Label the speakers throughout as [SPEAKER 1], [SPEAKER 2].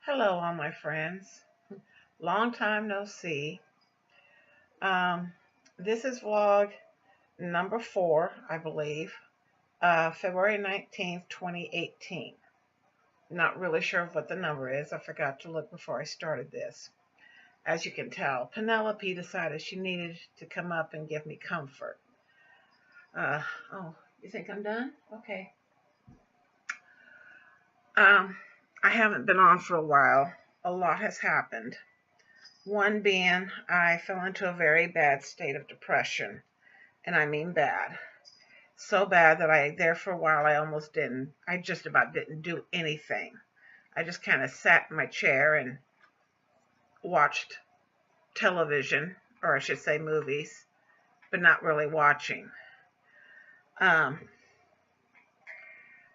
[SPEAKER 1] Hello, all my friends. Long time no see. Um, this is vlog number 4, I believe, February 19th, 2018. Not really sure what the number is. I forgot to look before I started this. As you can tell, Penelope decided she needed to come up and give me comfort. Uh, oh, you think I'm done? Okay. Um, I haven't been on for a while. A lot has happened. One being, I fell into a very bad state of depression, and I mean bad. So bad that there for a while I just about didn't do anything. I just kind of sat in my chair and watched television, or I should say movies, but not really watching. Um,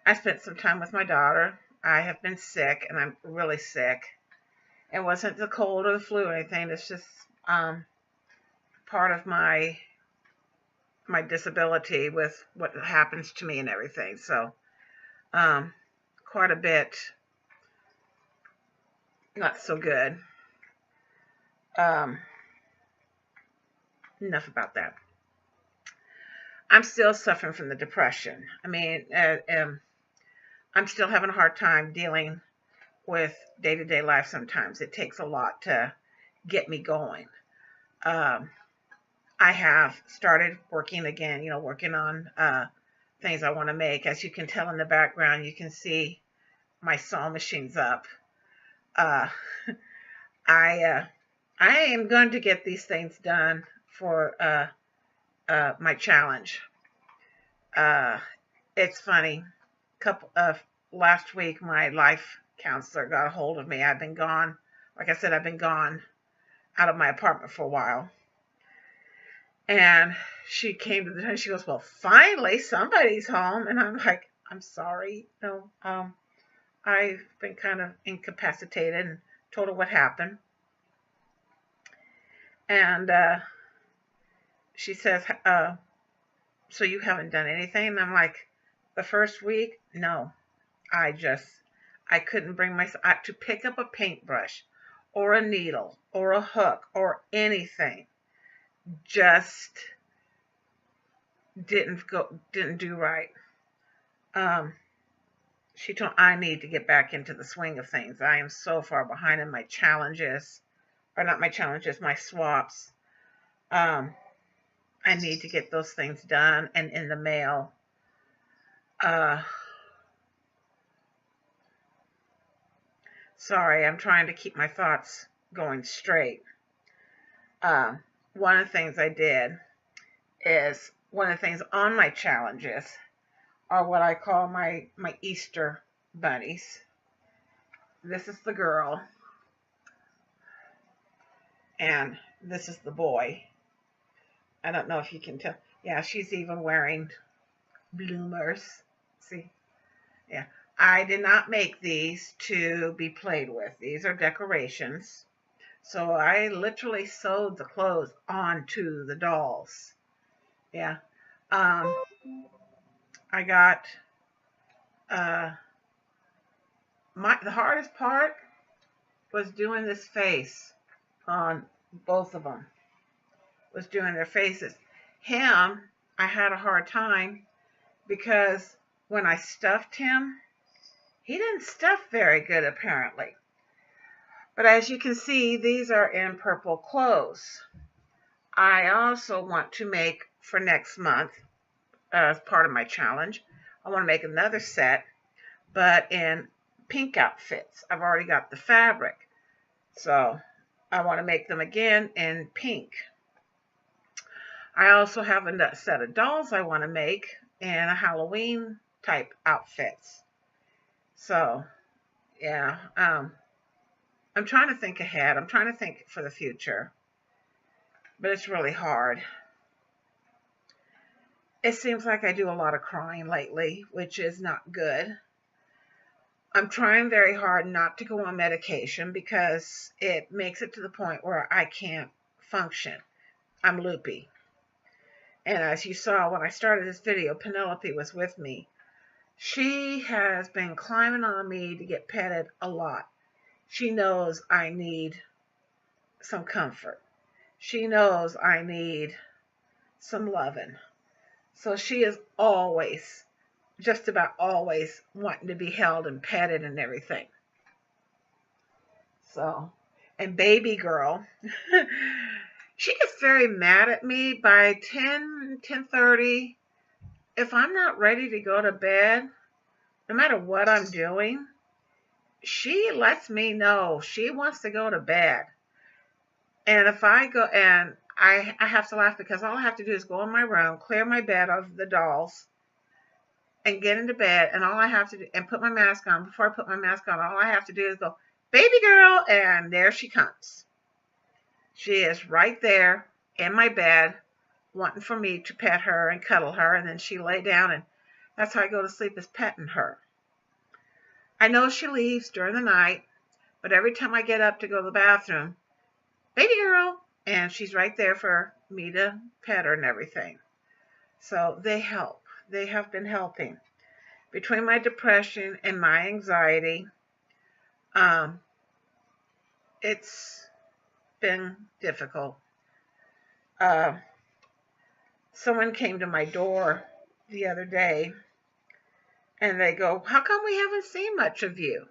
[SPEAKER 1] I spent some time with my daughter. I have been sick, and I'm really sick. It wasn't the cold or the flu or anything. It's just part of my disability with what happens to me and everything. So, quite a bit not so good. Um, enough about that. I'm still suffering from the depression. I mean, I'm still having a hard time dealing with day-to-day life sometimes. It takes a lot to get me going. Um, I have started working again, working on things I want to make. As you can tell in the background, you can see my sewing machine's up. Uh, I am going to get these things done for my challenge. It's funny. Couple of Last week, my life counselor got a hold of me. I've been gone. Like I said, I've been gone out of my apartment for a while. And she came to the door. She goes, "Well, finally somebody's home." And I'm like, "I'm sorry. No, I've been kind of incapacitated," and told her what happened. And she says, "So you haven't done anything?" And I'm like, "The first week, no. I couldn't bring myself to pick up a paintbrush or a needle or a hook or anything. Just didn't do right." Um, she told I need to get back into the swing of things. I am so far behind in my challenges, or not my challenges, my swaps. Um, I need to get those things done and in the mail. Uh, Sorry, I'm trying to keep my thoughts going straight. Uh, One of the things I did is one of the things on my challenges are what I call my Easter bunnies. This is the girl, and this is the boy. I don't know if you can tell. Yeah, she's even wearing bloomers. See? Yeah. I did not make these to be played with. These are decorations. So I literally sewed the clothes onto the dolls. Yeah. Um, I got uh, the hardest part was doing this face on both of them. Was doing their faces. Him, I had a hard time because when I stuffed him, he didn't stuff very good apparently. But as you can see, these are in purple clothes. I also want to make for next month, as part of my challenge, I want to make another set, but in pink outfits. I've already got the fabric, so I want to make them again in pink. I also have a set of dolls I want to make in a Halloween type outfits. So, yeah, I'm trying to think ahead. I'm trying to think for the future, but it's really hard. It seems like I do a lot of crying lately, which is not good. I'm trying very hard not to go on medication because it makes it to the point where I can't function. I'm loopy. And as you saw when I started this video, Penelope was with me. She has been climbing on me to get petted a lot. She knows I need some comfort. She knows I need some loving. So she is always, just about always, wanting to be held and petted and everything. So, and baby girl, she gets very mad at me by 10:30. If I'm not ready to go to bed, no matter what I'm doing, she lets me know she wants to go to bed. And if I go, and I have to laugh because all I have to do is go in my room, clear my bed of the dolls, and get into bed. And all I have to do, and put my mask on. Before I put my mask on, all I have to do is go, baby girl, and there she comes. She is right there in my bed, wanting for me to pet her and cuddle her. And then she lay down, and that's how I go to sleep, is petting her. I know she leaves during the night, but every time I get up to go to the bathroom, baby girl, and she's right there for me to pet her and everything. So they help. They have been helping. Between my depression and my anxiety, it's been difficult. Someone came to my door the other day, and they go, how come we haven't seen much of you?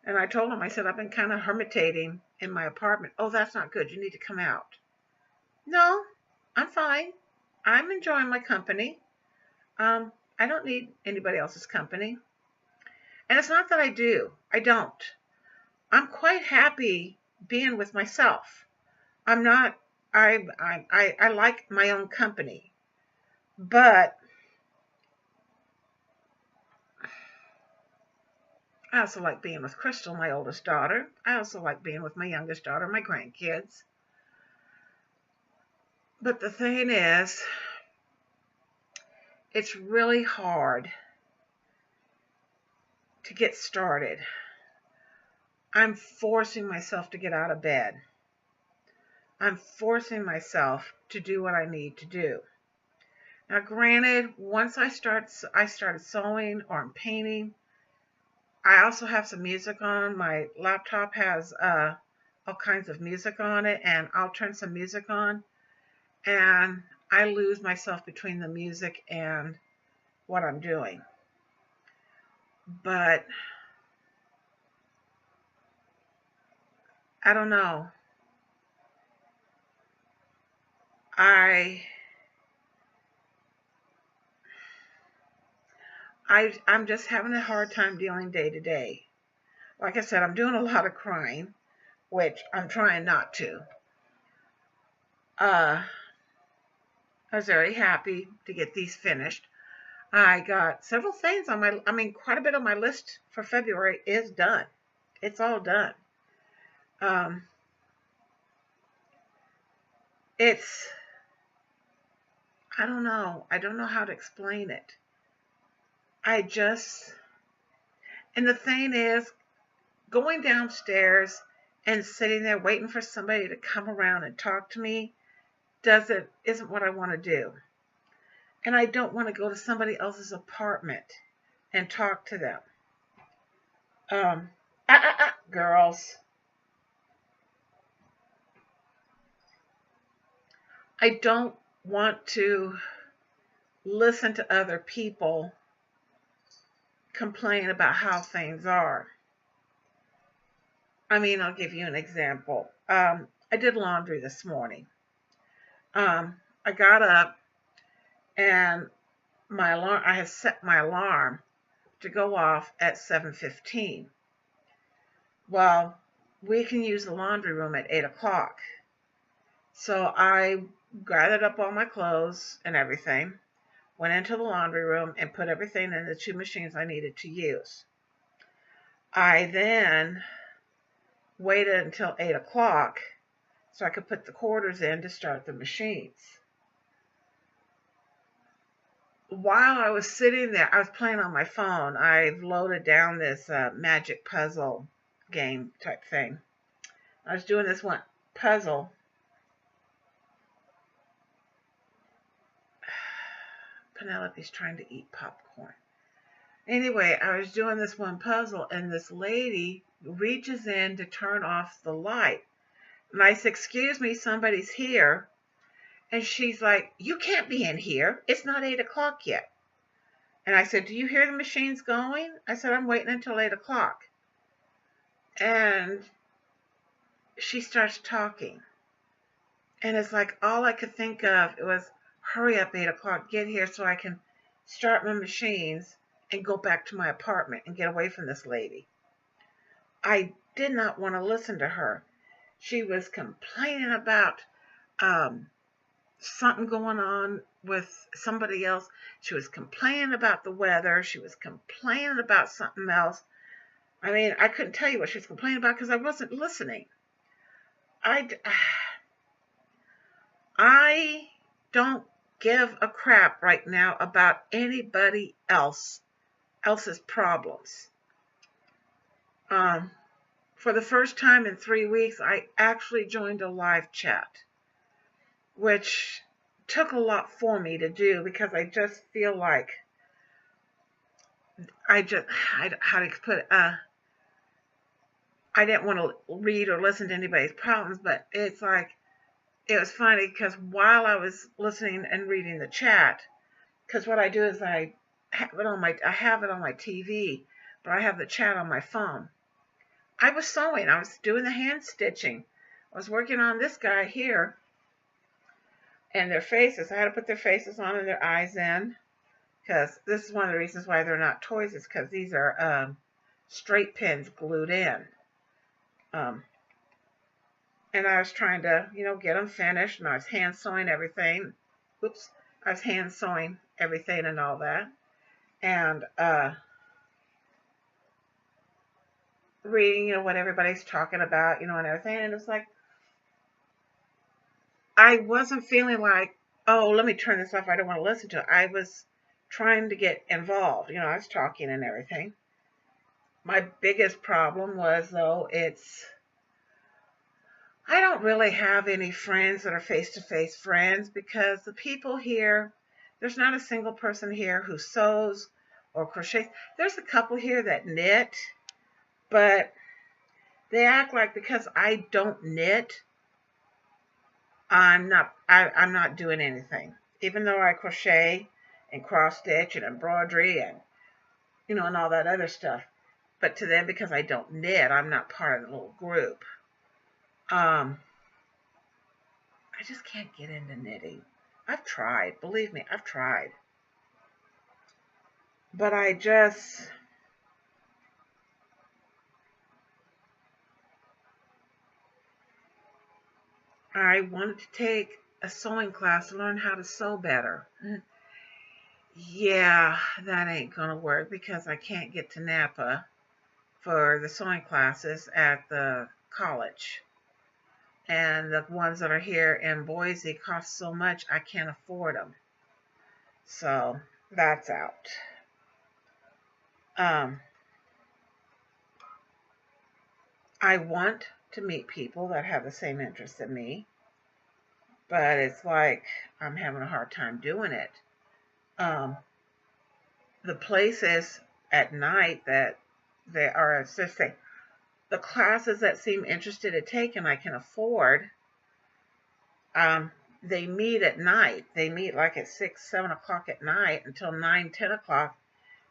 [SPEAKER 1] And I told them, I said, I've been kind of hermitating in my apartment. Oh, that's not good. You need to come out. No, I'm fine. I'm enjoying my company. I don't need anybody else's company. And it's not that I do. I don't. I'm quite happy being with myself. I'm not, I like my own company. But I also like being with Crystal, my oldest daughter. I also like being with my youngest daughter, my grandkids. But the thing is, it's really hard to get started. I'm forcing myself to get out of bed. I'm forcing myself to do what I need to do. Now, granted, once I started sewing or I'm painting, I also have some music on. My laptop has all kinds of music on it, and I'll turn some music on, and I lose myself between the music and what I'm doing. But I don't know. I'm just having a hard time dealing day to day. Like I said, I'm doing a lot of crying, which I'm trying not to. I was very happy to get these finished. I got several things on quite a bit of my list for February is done. It's all done. It's, I don't know. I don't know how to explain it. And the thing is, going downstairs and sitting there waiting for somebody to come around and talk to me isn't what I want to do. And I don't want to go to somebody else's apartment and talk to them. Girls. I don't want to listen to other people complain about how things are. I'll give you an example. I did laundry this morning. I got up and I had set my alarm to go off at 7:15. Well, we can use the laundry room at 8 o'clock. So I gathered up all my clothes and everything, went into the laundry room and put everything in the 2 machines I needed to use. I then waited until 8 o'clock so I could put the quarters in to start the machines. While I was sitting there, I was playing on my phone. I've loaded down this magic puzzle game type thing. I was doing this one puzzle. Penelope's trying to eat popcorn. Anyway, I was doing this one puzzle, and this lady reaches in to turn off the light. And I said, "Excuse me, somebody's here." And she's like, "You can't be in here. It's not 8 o'clock yet." And I said, "Do you hear the machines going?" I said, "I'm waiting until 8 o'clock. And she starts talking. And it's like all I could think of, it was, hurry up, 8 o'clock, get here so I can start my machines and go back to my apartment and get away from this lady. I did not want to listen to her. She was complaining about something going on with somebody else. She was complaining about the weather. She was complaining about something else. I mean, I couldn't tell you what she was complaining about because I wasn't listening. I don't give a crap right now about anybody else's problems. For the first time in 3 weeks, I actually joined a live chat, which took a lot for me to do because I just feel like how to put it, I didn't want to read or listen to anybody's problems, but it's like, it was funny because while I was listening and reading the chat, because what I do is I have it on my TV, but I have the chat on my phone. I was sewing. I was doing the hand stitching. I was working on this guy here, and their faces. I had to put their faces on and their eyes in, because this is one of the reasons why they're not toys, is because these are straight pins glued in. And I was trying to, get them finished, and I was hand sewing everything. Oops, I was hand sewing everything and all that. And reading, what everybody's talking about, and everything. And it's like, I wasn't feeling like, oh, let me turn this off, I don't want to listen to it. I was trying to get involved. I was talking and everything. My biggest problem was, though, I don't really have any friends that are face-to-face friends, because the people here, there's not a single person here who sews or crochets. There's a couple here that knit, but they act like because I don't knit, I'm not doing anything. Even though I crochet and cross stitch and embroidery and and all that other stuff. But to them, because I don't knit, I'm not part of the little group. I just can't get into knitting. I've tried, believe me, I've tried. But I wanted to take a sewing class to learn how to sew better. Yeah, that ain't gonna work because I can't get to Napa for the sewing classes at the college. And the ones that are here in Boise cost so much, I can't afford them. So that's out. I want to meet people that have the same interests as me, but it's like I'm having a hard time doing it. The places at night that they are, just say, the classes that seem interested in taking, I can afford. They meet at night. They meet like at 6, 7 o'clock at night until 9, 10 o'clock,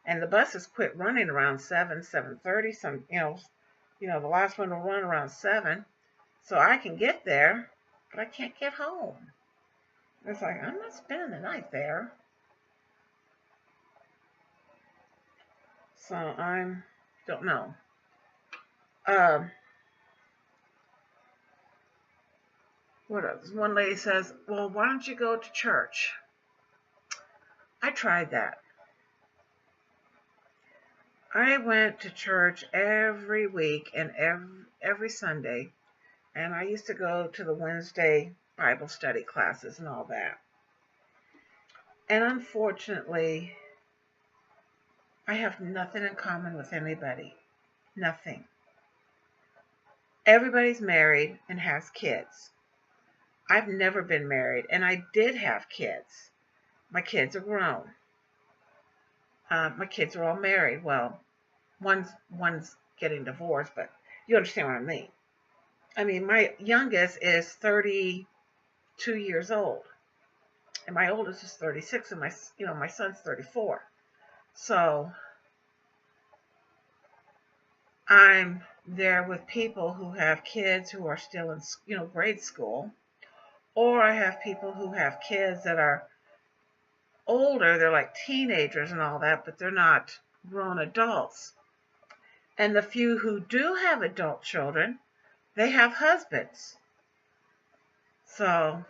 [SPEAKER 1] and the buses quit running around 7, 7:30. Some, the last one will run around 7, so I can get there, but I can't get home. It's like, I'm not spending the night there. So don't know. What else? One lady says, well, why don't you go to church? I tried that. I went to church every week and every Sunday, and I used to go to the Wednesday Bible study classes and all that. And unfortunately, I have nothing in common with anybody. Nothing. Everybody's married and has kids. I've never been married, and I did have kids. My kids are grown. My kids are all married. Well, one's getting divorced, but you understand what I mean. I mean, my youngest is 32 years old, and my oldest is 36, and my son's 34. So I'm there with people who have kids who are still in, grade school, or I have people who have kids that are older. They're like teenagers and all that, but they're not grown adults. And the few who do have adult children, they have husbands. So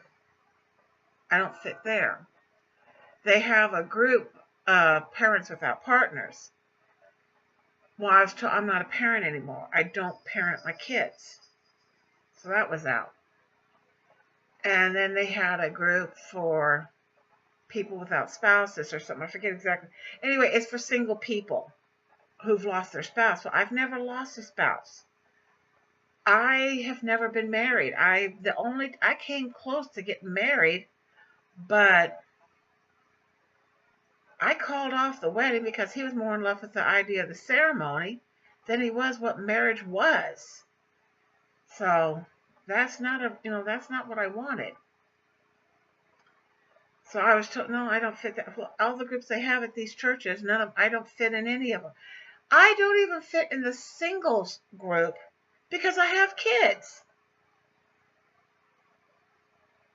[SPEAKER 1] I don't fit there. They have a group of parents without partners. Well, I'm not a parent anymore. I don't parent my kids. So that was out. And then they had a group for people without spouses or something. I forget exactly. Anyway, it's for single people who've lost their spouse. So I've never lost a spouse. I have never been married. I came close to getting married, but I called off the wedding because he was more in love with the idea of the ceremony than he was what marriage was. So that's not what I wanted. So I was told, no, I don't fit that. Well, all the groups they have at these churches, I don't fit in any of them. I don't even fit in the singles group because I have kids.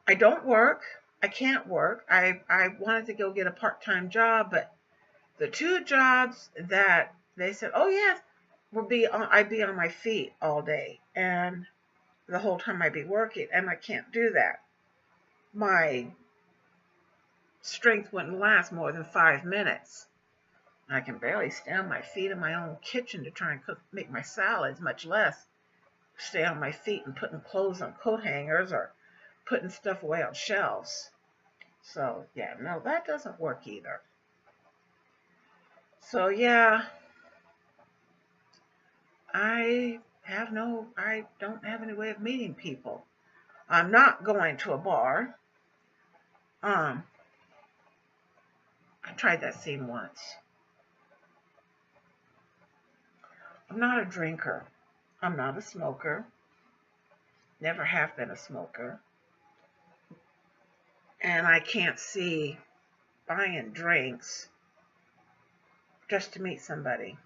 [SPEAKER 1] I don't work. I can't work. I wanted to go get a part-time job, but the two jobs that they said, oh yes, I'd be on my feet all day, and the whole time I'd be working, and I can't do that. My strength wouldn't last more than 5 minutes. I can barely stand on my feet in my own kitchen to try and make my salads, much less stay on my feet and putting clothes on coat hangers or putting stuff away on shelves. So yeah, no, that doesn't work either. So yeah, I don't have any way of meeting people. I'm not going to a bar. I tried that scene once. I'm not a drinker. I'm not a smoker. Never have been a smoker. And I can't see buying drinks just to meet somebody.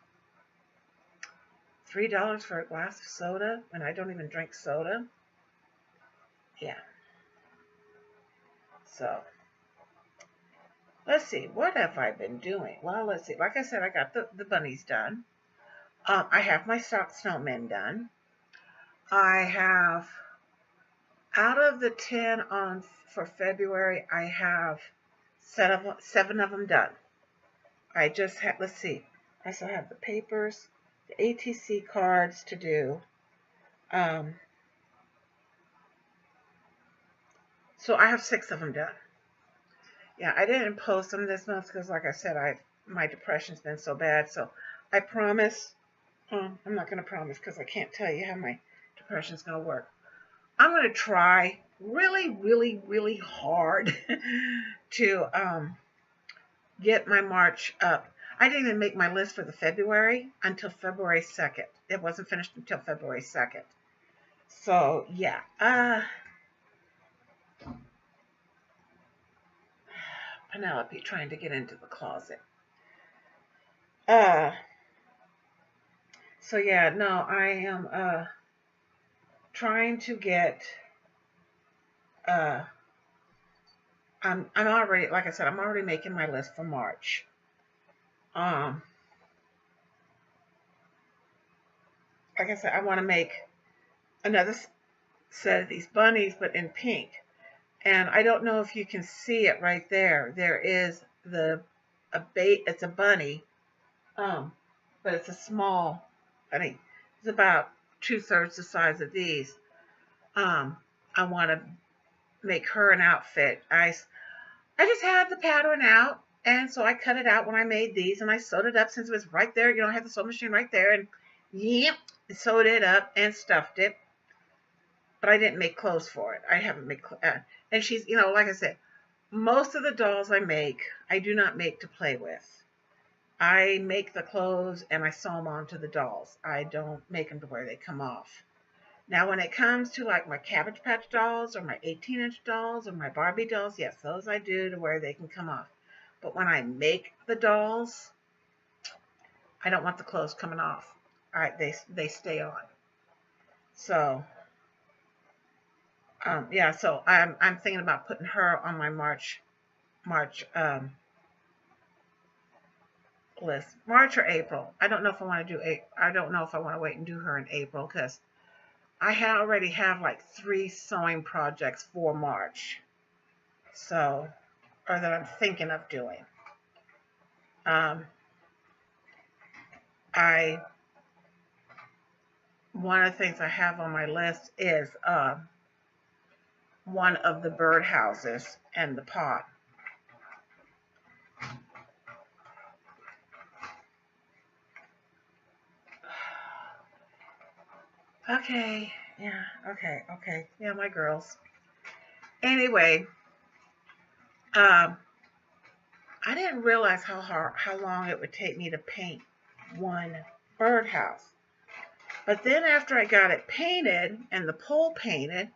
[SPEAKER 1] $3 for a glass of soda, and I don't even drink soda. Yeah. So, let's see. What have I been doing? Well, let's see. Like I said, I got the bunnies done. I have my snowmen done. I have, out of the 10 for February, I have 7 of them done. I just had, let's see. I still have the papers, the ATC cards to do. So I have 6 of them done. Yeah, I didn't post them this month because, like I said, my depression's been so bad. So I promise, I'm not going to promise because I can't tell you how my depression's going to work. I'm going to try really, really, really hard to get my March up. I didn't even make my list for the February until February 2nd. It wasn't finished until February 2nd. So, yeah. Penelope trying to get into the closet. So, yeah, no, I am trying to get... I'm already, like I said, I'm already making my list for March. Like I said, I want to make another set of these bunnies, but in pink. And I don't know if you can see it right there. There is it's a bunny, but it's a small bunny. It's about 2/3 the size of these. I want to make her an outfit. I just had the pattern out, and so I cut it out when I made these, and I sewed it up since it was right there. I had the sewing machine right there, and yep, sewed it up and stuffed it. But I didn't make clothes for it. I haven't made and she's, like I said, most of the dolls I make, I do not make to play with. I make the clothes and I sew them onto the dolls. I don't make them to where they come off. Now, when it comes to like my Cabbage Patch dolls or my 18-inch dolls or my Barbie dolls, yes, those I do to where they can come off. But when I make the dolls, I don't want the clothes coming off. All right, they stay on. So, yeah. So I'm thinking about putting her on my March list. March or April. I don't know if I want to do I don't know if I want to wait and do her in April because I already have like 3 sewing projects for March. So, or that I'm thinking of doing. One of the things I have on my list is one of the bird houses and the pot. Okay, yeah, okay, yeah, my girls. Anyway, I didn't realize how long it would take me to paint one birdhouse. But then after I got it painted and the pole painted,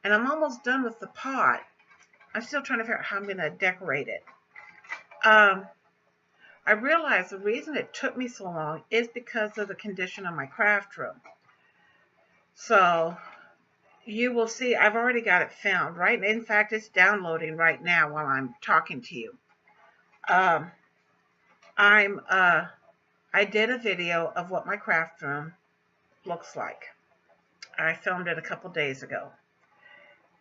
[SPEAKER 1] and I'm almost done with the pot, I'm still trying to figure out how I'm going to decorate it. I realized the reason it took me so long is because of the condition of my craft room. So you will see, I've already got it filmed, right? In fact, it's downloading right now while I'm talking to you. I did a video of what my craft room looks like. I filmed it a couple days ago.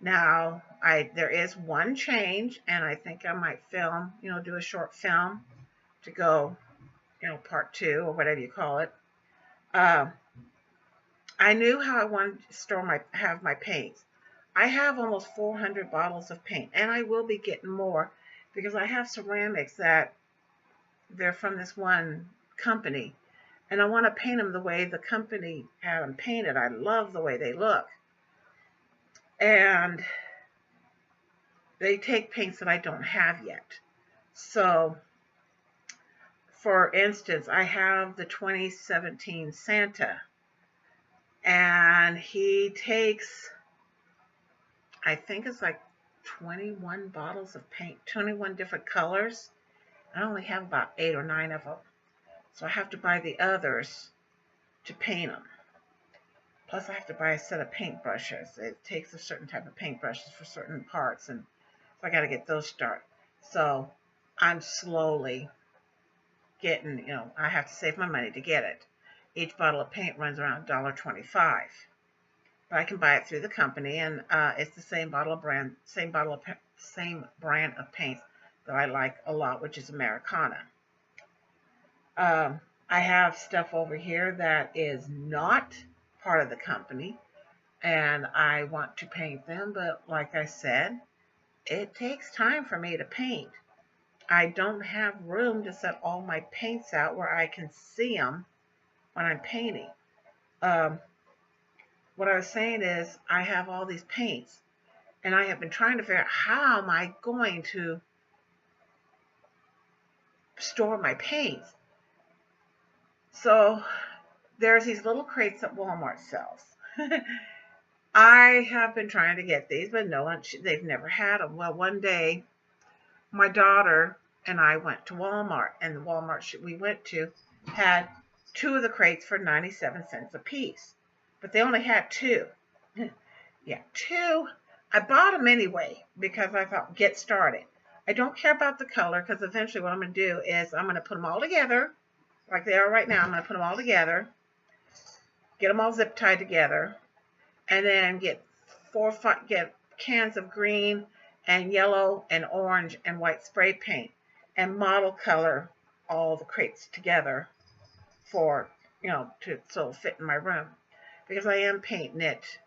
[SPEAKER 1] Now, there is one change, and I think I might film, do a short film to go, part 2 or whatever you call it. I knew how I wanted to have my paints. I have almost 400 bottles of paint, and I will be getting more because I have ceramics that they're from this one company, and I want to paint them the way the company had them painted. I love the way they look. And they take paints that I don't have yet. So, for instance, I have the 2017 Santa, and he takes, I think it's like 21 bottles of paint, 21 different colors. I only have about 8 or 9 of them. So I have to buy the others to paint them. Plus I have to buy a set of paintbrushes. It takes a certain type of paintbrushes for certain parts, and so I got to get those started. So I'm slowly getting, I have to save my money to get it. Each bottle of paint runs around $1.25. But I can buy it through the company, and it's the same brand of paint that I like a lot, which is Americana. I have stuff over here that is not part of the company, and I want to paint them, but like I said, it takes time for me to paint. I don't have room to set all my paints out where I can see them when I'm painting. What I was saying is I have all these paints, and I have been trying to figure out how am I going to store my paints. So there's these little crates that Walmart sells. I have been trying to get these, but they've never had them. Well, one day, my daughter and I went to Walmart, and the Walmart we went to had 2 of the crates for 97 cents a piece, but they only had 2. Yeah, 2. I bought them anyway because I thought, get started. I don't care about the color because eventually what I'm going to do is I'm going to put them all together like they are right now. I'm going to put them all together, get them all zip tied together, and then get cans of green and yellow and orange and white spray paint and model color all the crates together for, so it'll fit in my room, because I am painting it.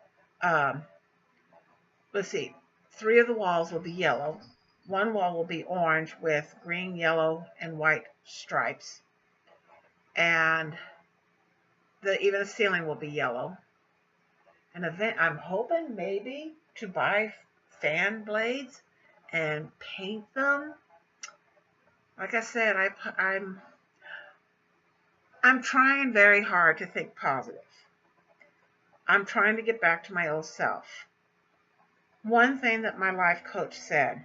[SPEAKER 1] Let's see, 3 of the walls will be yellow. 1 wall will be orange with green, yellow, and white stripes. And even the ceiling will be yellow. And I'm hoping maybe to buy fan blades and paint them. Like I said, I'm trying very hard to think positive. I'm trying to get back to my old self. One thing that my life coach said,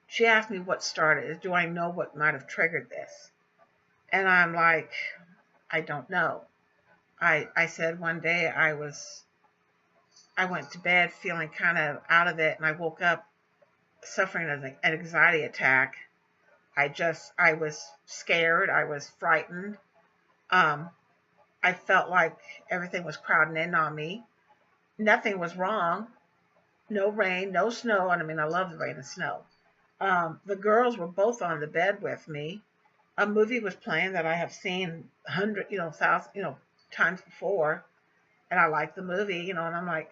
[SPEAKER 1] she asked me what started it. Do I know what might have triggered this? And I'm like, I don't know. I said one day I went to bed feeling kind of out of it, and I woke up suffering an anxiety attack. I was scared. I was frightened. Um, I felt like everything was crowding in on me. Nothing was wrong. No rain, no snow. And I mean, I love the rain and snow. The girls were both on the bed with me. A movie was playing that I have seen thousand, times before, and I liked the movie, and I'm like,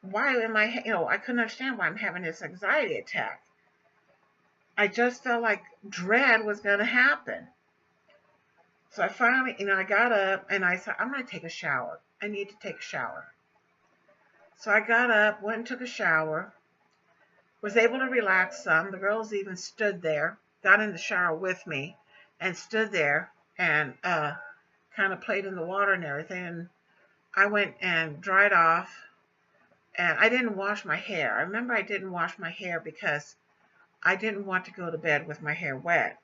[SPEAKER 1] why am I, I couldn't understand why I'm having this anxiety attack. I just felt like dread was going to happen. So I finally, I got up and I said, I'm going to take a shower. I need to take a shower. So I got up, went and took a shower, was able to relax some. The girls even stood there, got in the shower with me, and stood there and kind of played in the water and everything. And I went and dried off, and I didn't wash my hair. I remember I didn't wash my hair because I didn't want to go to bed with my hair wet.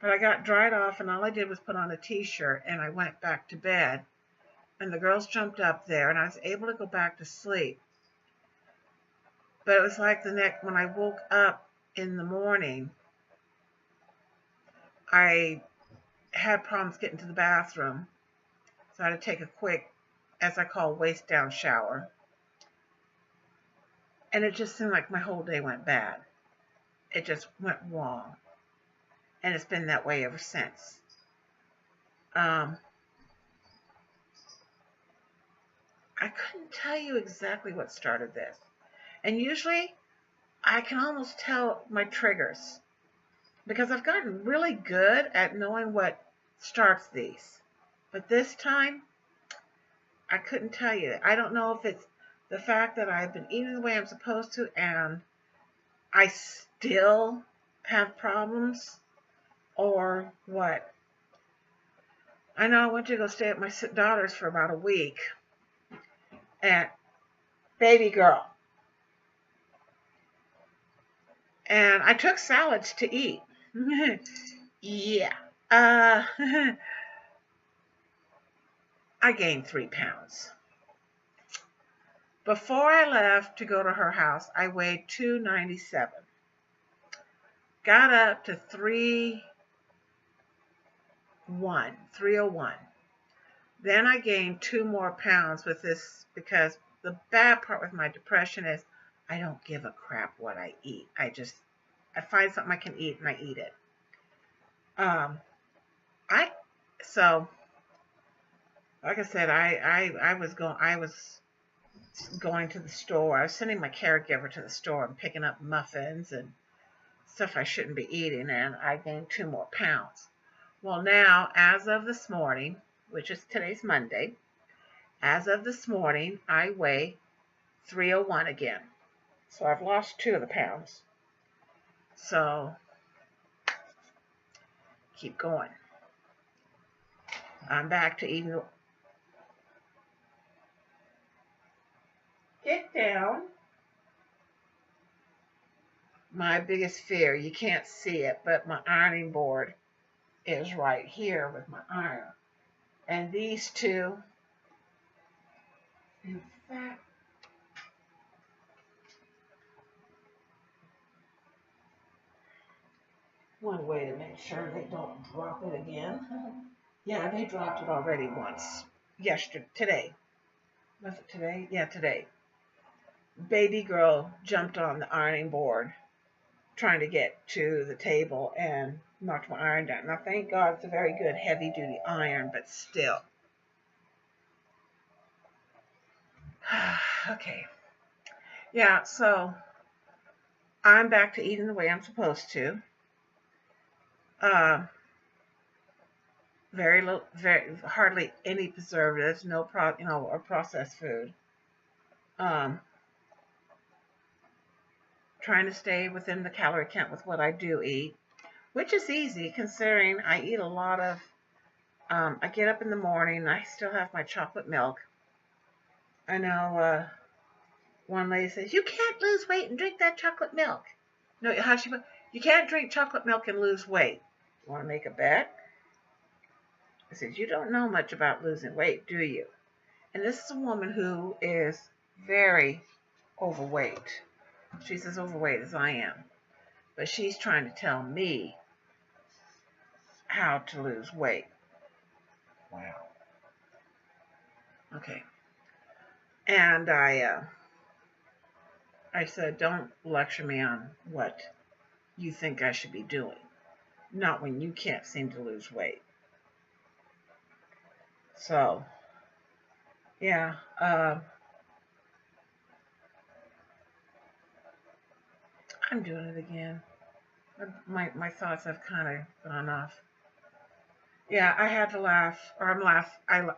[SPEAKER 1] But I got dried off, and all I did was put on a t-shirt, and I went back to bed. And the girls jumped up there, and I was able to go back to sleep. But it was like when I woke up in the morning, I had problems getting to the bathroom. So I had to take a quick, as I call, waist down shower. And it just seemed like my whole day went bad. It just went wrong. And it's been that way ever since. I couldn't tell you exactly what started this. And usually I can almost tell my triggers because I've gotten really good at knowing what starts these. But this time, I couldn't tell you. I don't know if it's the fact that I've been eating the way I'm supposed to and I still have problems or what. I know I went to go stay at my daughter's for about a week. And baby girl. And I took salads to eat. Yeah. I gained 3 pounds. Before I left to go to her house, I weighed 297. Got up to 301. Then I gained 2 more pounds with this because the bad part with my depression is I don't give a crap what I eat. I find something I can eat and I eat it. Like I said, I was going to the store. I was sending my caregiver to the store and picking up muffins and stuff I shouldn't be eating, and I gained 2 more pounds. Well, now, as of this morning, which is today's Monday, as of this morning, I weigh 301 again. So I've lost 2 of the pounds. So keep going. I'm back to eating. Get down. My biggest fear, you can't see it, but my ironing board is right here with my iron. And these two, in fact, one way to make sure they don't drop it again. Yeah, they dropped it already once. Today. Was it today? Yeah, today. Baby girl jumped on the ironing board trying to get to the table and knocked my iron down. Now, thank God it's a very good heavy-duty iron, but still. Okay. Yeah, so I'm back to eating the way I'm supposed to. Hardly any preservatives, or processed food. Trying to stay within the calorie count with what I do eat, which is easy considering I eat a lot of I get up in the morning, I still have my chocolate milk. I know one lady says, you can't lose weight and drink that chocolate milk. No, how she, you can't drink chocolate milk and lose weight. You want to make a bet? I said, you don't know much about losing weight, do you? And this is a woman who is very overweight. She's as overweight as I am. But she's trying to tell me how to lose weight. Wow. Okay. And I said, don't lecture me on what you think I should be doing. Not when you can't seem to lose weight. So, yeah. I'm doing it again. My thoughts have kind of gone off. Yeah, I had to laugh, or I'm laugh. I've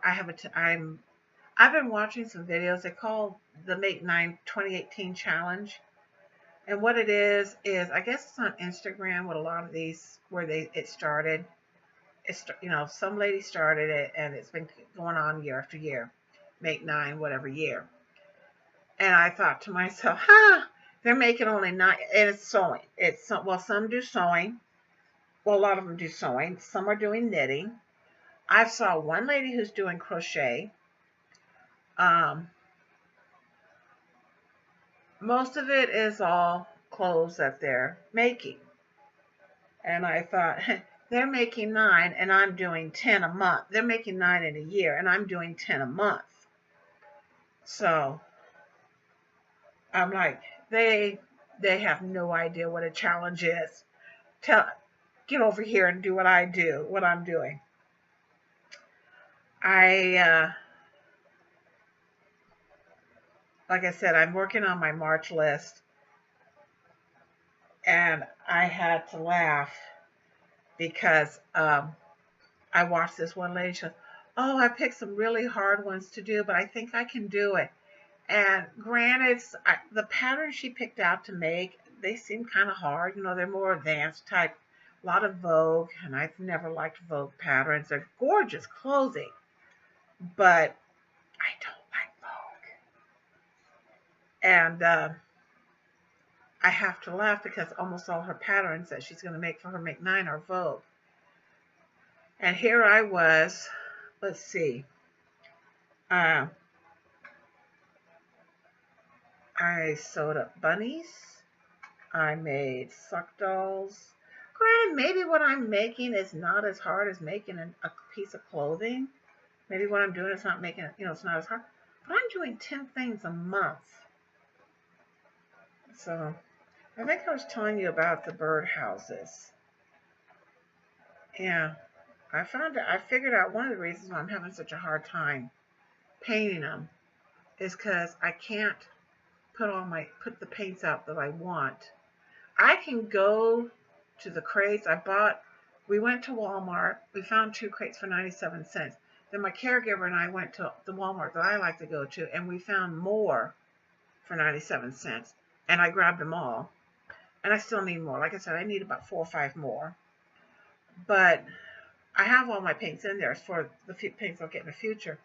[SPEAKER 1] been watching some videos. They call the Make 9 2018 challenge, and what it is I guess it's on Instagram with a lot of these where it started. It's some lady started it, and it's been going on year after year, Make 9 whatever year. And I thought to myself, they're making only 9, and it's sewing. Well, some do sewing. Well, a lot of them do sewing. Some are doing knitting. I saw one lady who's doing crochet. Most of it is all clothes that they're making. And I thought, they're making 9 and I'm doing 10 a month. They're making 9 in a year and I'm doing 10 a month. So I'm like, they have no idea what a challenge is. Get over here and do what I'm doing. Like I said, I'm working on my March list, and I had to laugh because I watched this one lady. She goes, oh, I picked some really hard ones to do, but I think I can do it. And granted, the patterns she picked out to make, they seem kind of hard. They're more advanced type. A lot of Vogue, and I've never liked Vogue patterns. They're gorgeous clothing, but I don't like Vogue. And I have to laugh because almost all her patterns that she's going to make for her Make 9 are Vogue. And here I was, let's see, I sewed up bunnies. I made sock dolls. Granted, maybe what I'm making is not as hard as making a piece of clothing. Maybe what I'm doing is not making it, it's not as hard. But I'm doing 10 things a month. So, I think I was telling you about the birdhouses. Yeah, I figured out one of the reasons why I'm having such a hard time painting them is because I can't put the paints out that I want. I can go to the crates. We went to Walmart. We found 2 crates for 97 cents. Then my caregiver and I went to the Walmart that I like to go to, and we found more for 97 cents. And I grabbed them all. And I still need more. Like I said, I need about 4 or 5 more. But I have all my paints in there for the paints I'll get in the future.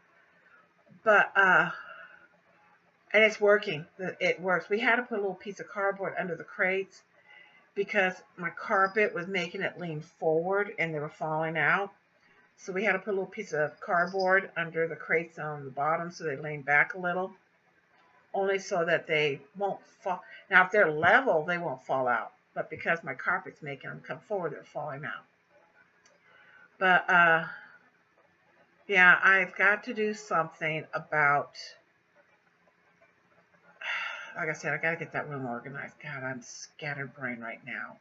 [SPEAKER 1] But, and it's working. It works. We had to put a little piece of cardboard under the crates because my carpet was making it lean forward and they were falling out. So we had to put a little piece of cardboard under the crates on the bottom so they lean back a little. Only so that they won't fall. Now, if they're level, they won't fall out. But because my carpet's making them come forward, they're falling out. But, yeah, I've got to do something about, like I said, I got to get that room organized. God, I'm scatterbrained right now.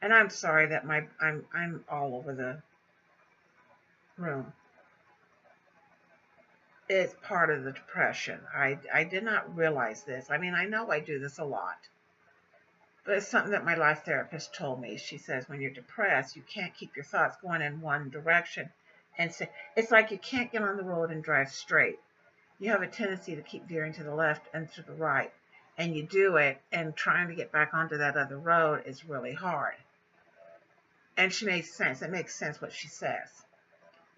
[SPEAKER 1] And I'm sorry that I'm all over the room. It's part of the depression. I did not realize this. I mean, I know I do this a lot. But it's something that my life therapist told me. She says when you're depressed, you can't keep your thoughts going in one direction. And so it's like you can't get on the road and drive straight. You have a tendency to keep veering to the left and to the right. And you do it, and trying to get back onto that other road is really hard. And she made sense. It makes sense what she says.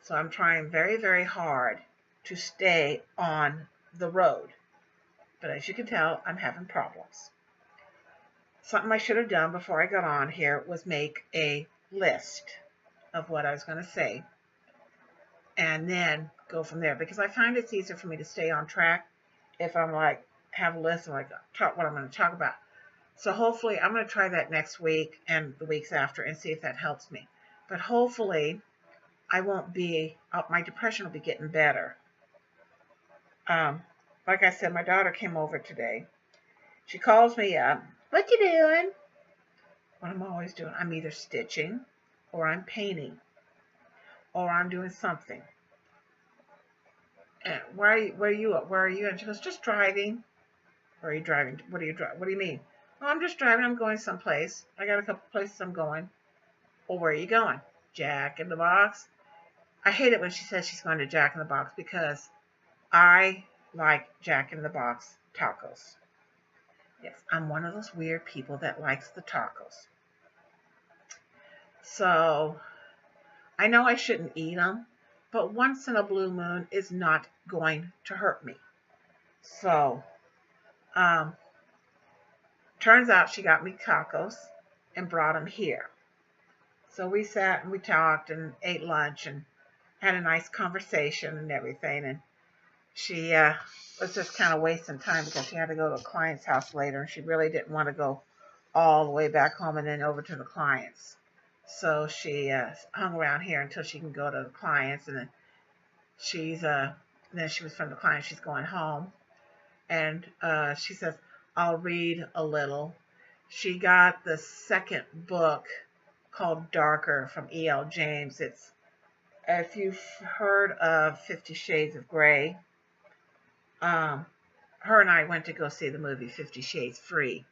[SPEAKER 1] So I'm trying very, very hard to stay on the road. But as you can tell, I'm having problems. Something I should have done before I got on here was make a list of what I was going to say and then go from there, because I find it's easier for me to stay on track if I'm like have a list and like talk what I'm going to talk about. So hopefully I'm going to try that next week and the weeks after and see if that helps me. But hopefully I won't be, my depression will be getting better. Like I said, my daughter came over today. She calls me up. What you doing? What I'm always doing. I'm either stitching or I'm painting or I'm doing something. And where are you at? Where are you? And she goes, just driving. Where are you driving? What are you driving? What do you mean? Oh, I'm just driving. I'm going someplace. I got a couple places I'm going. Well, where are you going? Jack in the Box. I hate it when she says she's going to Jack in the Box because I like Jack in the Box tacos. Yes, I'm one of those weird people that likes the tacos. So I know I shouldn't eat them, but once in a blue moon is not going to hurt me. So turns out she got me tacos and brought them here. So we sat and we talked and ate lunch and had a nice conversation and everything. And she was just kind of wasting time because she had to go to a client's house later, and she really didn't want to go all the way back home and then over to the clients. So she hung around here until she can go to the clients, and then then she was from the client. She's going home, and she says, "I'll read a little." She got the second book called Darker from E.L. James. It's, if you've heard of 50 Shades of Grey, her and I went to go see the movie 50 Shades Free.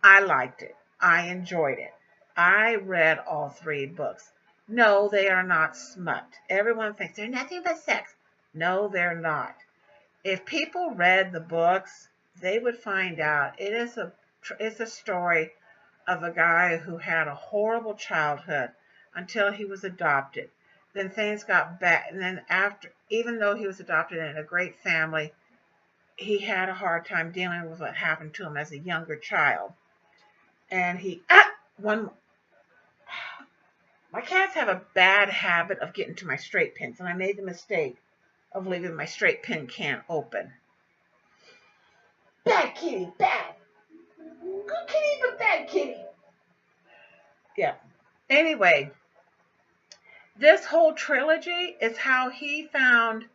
[SPEAKER 1] I liked it. I enjoyed it. I read all 3 books. No, they are not smut. Everyone thinks they're nothing but sex. No, they're not. If people read the books, they would find out it's a story of a guy who had a horrible childhood until he was adopted. Then things got bad, and then after, even though he was adopted in a great family, he had a hard time dealing with what happened to him as a younger child. And my cats have a bad habit of getting to my straight pins, and I made the mistake of leaving my straight pin can open. Bad kitty, bad. Good kitty, but bad kitty. Yeah. Anyway, this whole trilogy is how he found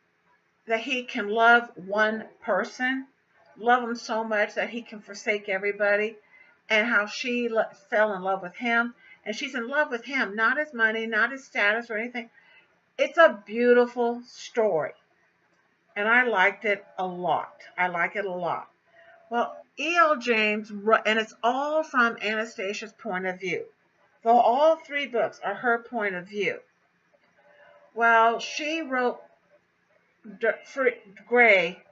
[SPEAKER 1] that he can love one person, love him so much that he can forsake everybody, and how she fell in love with him, and she's in love with him, not his money, not his status or anything. It's a beautiful story, and I liked it a lot. I like it a lot. Well, E.L. James, and it's all from Anastasia's point of view. So all 3 books are her point of view. Well, she wrote Grey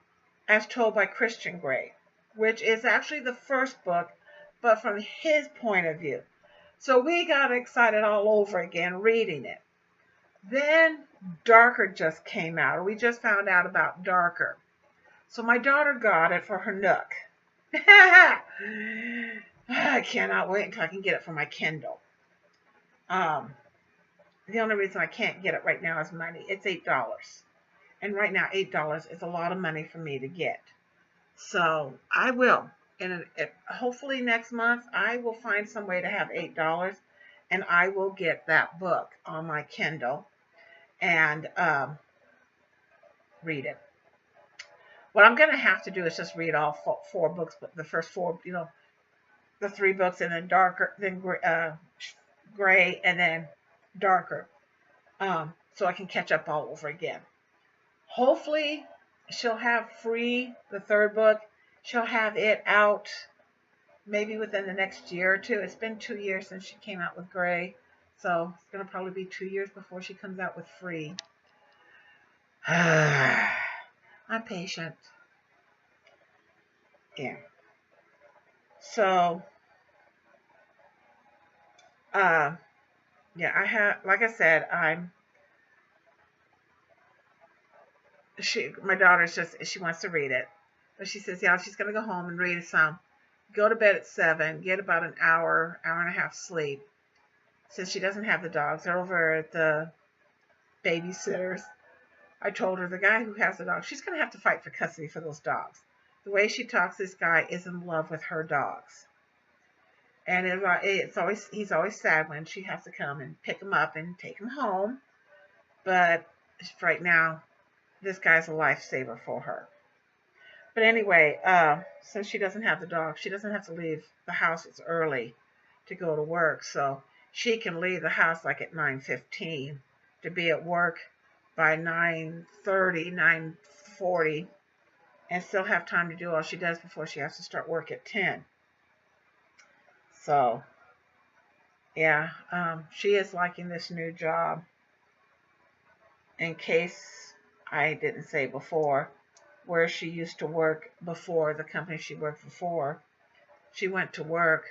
[SPEAKER 1] as told by Christian Grey, which is actually the first book, but from his point of view. So we got excited all over again reading it. Then Darker just came out. We just found out about Darker. So my daughter got it for her Nook. I cannot wait until I can get it for my Kindle. The only reason I can't get it right now is money. It's $8. And right now, $8 is a lot of money for me to get. So I will. And hopefully next month, I will find some way to have $8. And I will get that book on my Kindle and read it. What I'm going to have to do is just read all 4 books, but the first 4, the 3 books, and then Darker, then Grey, and then Darker, so I can catch up all over again. Hopefully, she'll have free the 3rd book. She'll have it out maybe within the next year or 2. It's been 2 years since she came out with Grey, so it's going to probably be 2 years before she comes out with free. I'm patient. Yeah. So, yeah, I have, like I said, I'm my daughter's she wants to read it. But she says, yeah, she's going to go home and read some. Go to bed at 7, get about an hour, hour and a half sleep. Since she doesn't have the dogs, they're over at the babysitters. I told her the guy who has the dog, she's going to have to fight for custody for those dogs. The way she talks, this guy is in love with her dogs. And he's always sad when she has to come and pick him up and take him home. But right now, this guy's a lifesaver for her. But anyway, since she doesn't have the dog, she doesn't have to leave the house as early to go to work. So she can leave the house like at 9:15 to be at work by 9:30, 9:40, and still have time to do all she does before she has to start work at 10. So, yeah, she is liking this new job. In case I didn't say before, where she used to work before, the company she worked before, she went to work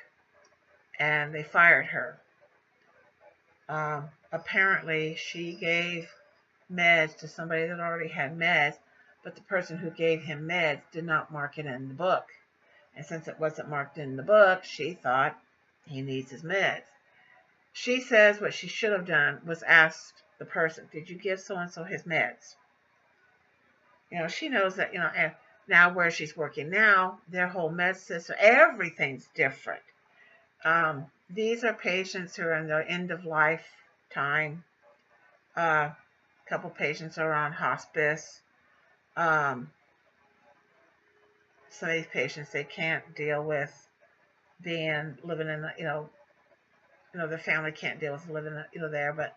[SPEAKER 1] and they fired her. Apparently, she gave meds to somebody that already had meds, but the person who gave him meds did not mark it in the book. And since it wasn't marked in the book, she thought he needs his meds. She says what she should have done was asked the person, did you give so-and-so his meds? She knows that, and now where she's working now, their whole med system, everything's different. These are patients who are in their end of life time. A couple patients are on hospice. Some of these patients, they can't deal with living in, their family can't deal with living, there, but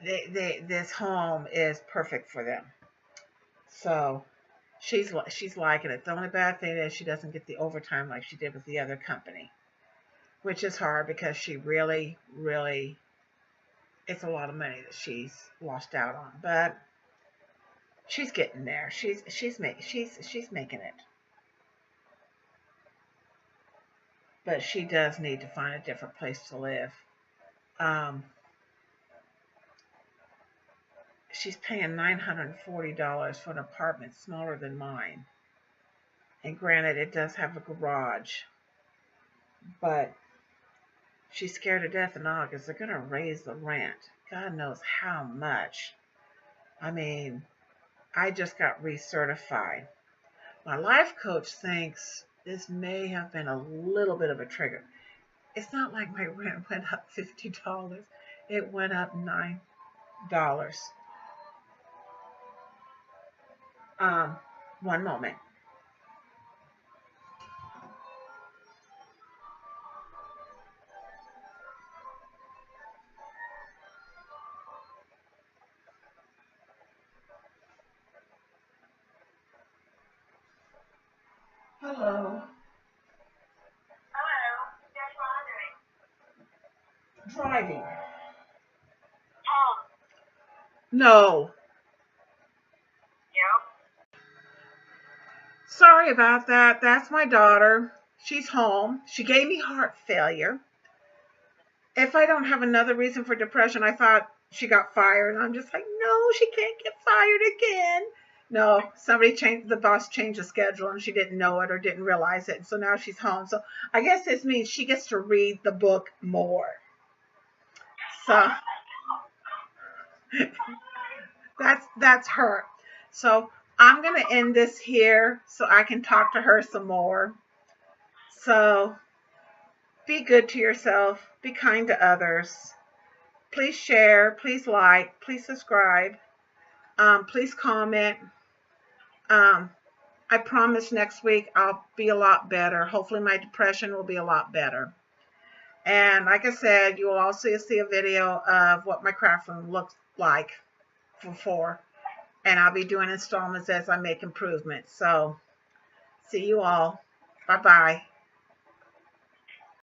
[SPEAKER 1] this home is perfect for them. So she's liking it. The only bad thing is she doesn't get the overtime like she did with the other company, which is hard because she really, really, it's a lot of money that she's lost out on. But she's getting there. She's making it. But she does need to find a different place to live. She's paying $940 for an apartment smaller than mine. And granted, it does have a garage. But she's scared to death in August. They're going to raise the rent. God knows how much. I mean, I just got recertified. My life coach thinks this may have been a little bit of a trigger. It's not like my rent went up $50. It went up $9. One moment. Hello.
[SPEAKER 2] Hello. Guess what I'm doing?
[SPEAKER 1] Driving.
[SPEAKER 2] Home.
[SPEAKER 1] No.
[SPEAKER 2] Yep.
[SPEAKER 1] Sorry about that. That's my daughter. She's home. She gave me heart failure. If I don't have another reason for depression, I thought she got fired. And I'm just like, no, she can't get fired again. No, the boss changed the schedule and she didn't know it or didn't realize it. So now she's home. So I guess this means she gets to read the book more. So that's her. So I'm going to end this here so I can talk to her some more. So be good to yourself. Be kind to others. Please share. Please like. Please subscribe. Please comment. I promise next week I'll be a lot better. Hopefully my depression will be a lot better. And like I said, you will also see a video of what my craft room looks like before. And I'll be doing installments as I make improvements. So see you all. Bye-bye.